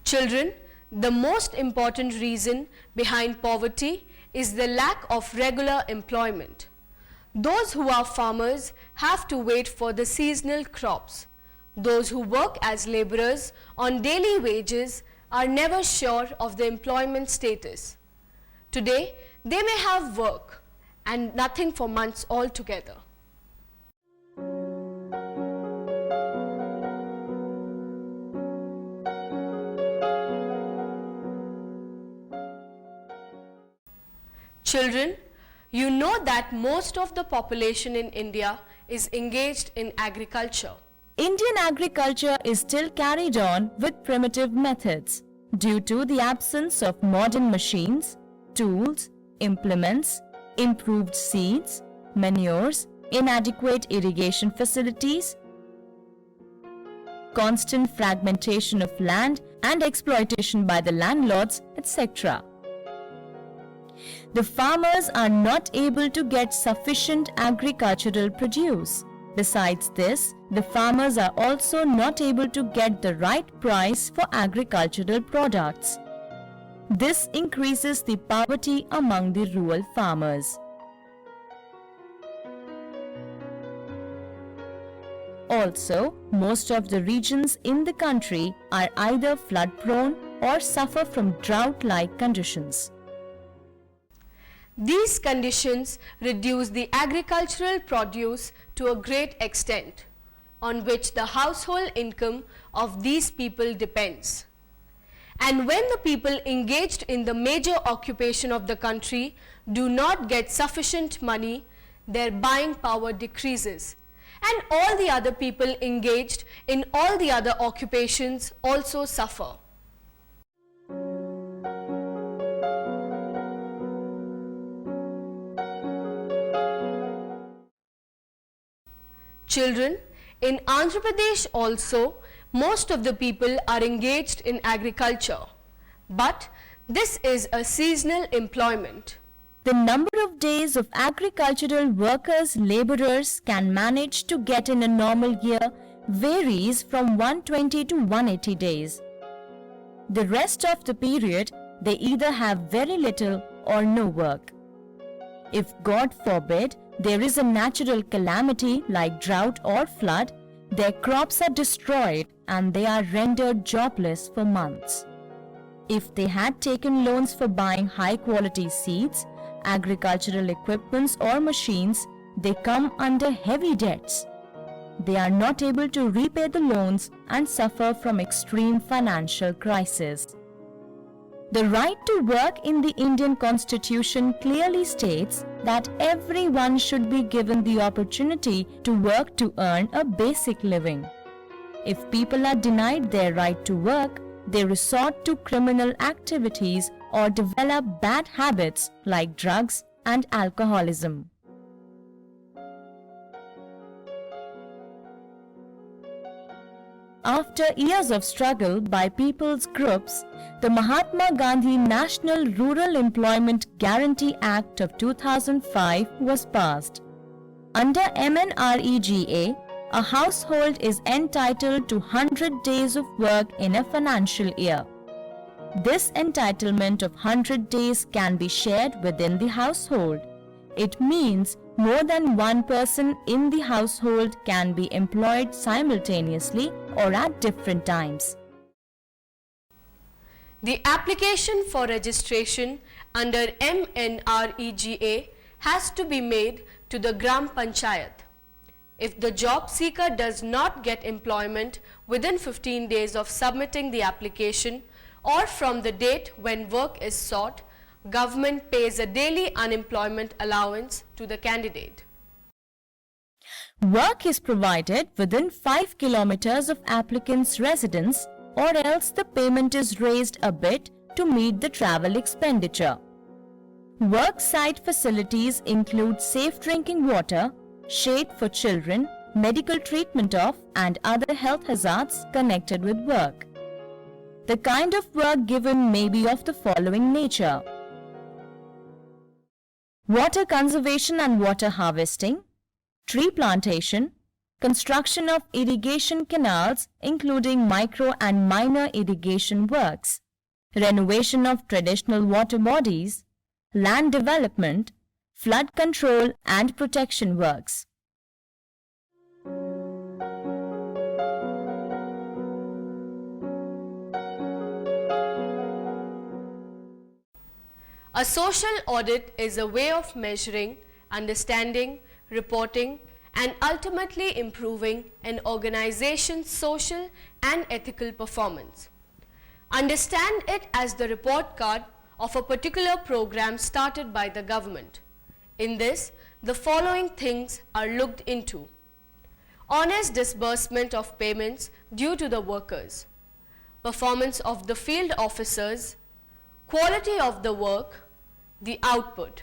Children, the most important reason behind poverty is the lack of regular employment. Those who are farmers have to wait for the seasonal crops. Those who work as laborers on daily wages are never sure of the employment status. Today, they may have work and nothing for months altogether. Children, you know that most of the population in India is engaged in agriculture. Indian agriculture is still carried on with primitive methods due to the absence of modern machines, tools, implements, improved seeds, manures, inadequate irrigation facilities, constant fragmentation of land and exploitation by the landlords, etc. The farmers are not able to get sufficient agricultural produce. Besides this, the farmers are also not able to get the right price for agricultural products. This increases the poverty among the rural farmers. Also, most of the regions in the country are either flood-prone or suffer from drought-like conditions. These conditions reduce the agricultural produce to a great extent, on which the household income of these people depends. And when the people engaged in the major occupation of the country do not get sufficient money, their buying power decreases, and all the other people engaged in all the other occupations also suffer. Children, in Andhra Pradesh also, most of the people are engaged in agriculture, but this is a seasonal employment. The number of days of agricultural workers, laborers can manage to get in a normal year varies from 120 to 180 days. The rest of the period, they either have very little or no work. If God forbid, there is a natural calamity like drought or flood, their crops are destroyed and they are rendered jobless for months. If they had taken loans for buying high-quality seeds, agricultural equipments or machines, they come under heavy debts. They are not able to repay the loans and suffer from extreme financial crisis. The right to work in the Indian Constitution clearly states that everyone should be given the opportunity to work to earn a basic living. If people are denied their right to work, they resort to criminal activities or develop bad habits like drugs and alcoholism. After years of struggle by people's groups, the Mahatma Gandhi National Rural Employment Guarantee Act of 2005 was passed. Under MNREGA, a household is entitled to 100 days of work in a financial year. This entitlement of 100 days can be shared within the household. It means more than one person in the household can be employed simultaneously or at different times. The application for registration under MNREGA has to be made to the Gram Panchayat. If the job seeker does not get employment within 15 days of submitting the application or from the date when work is sought, government pays a daily unemployment allowance to the candidate. Work is provided within 5 kilometers of applicant's residence, or else the payment is raised a bit to meet the travel expenditure. Work site facilities include safe drinking water, shade for children, medical treatment of and other health hazards connected with work. The kind of work given may be of the following nature: water conservation and water harvesting, tree plantation, construction of irrigation canals including micro and minor irrigation works, renovation of traditional water bodies, land development, flood control and protection works. A social audit is a way of measuring, understanding, reporting, and ultimately improving an organization's social and ethical performance. Understand it as the report card of a particular program started by the government. In this, the following things are looked into: honest disbursement of payments due to the workers, performance of the field officers, quality of the work, the output.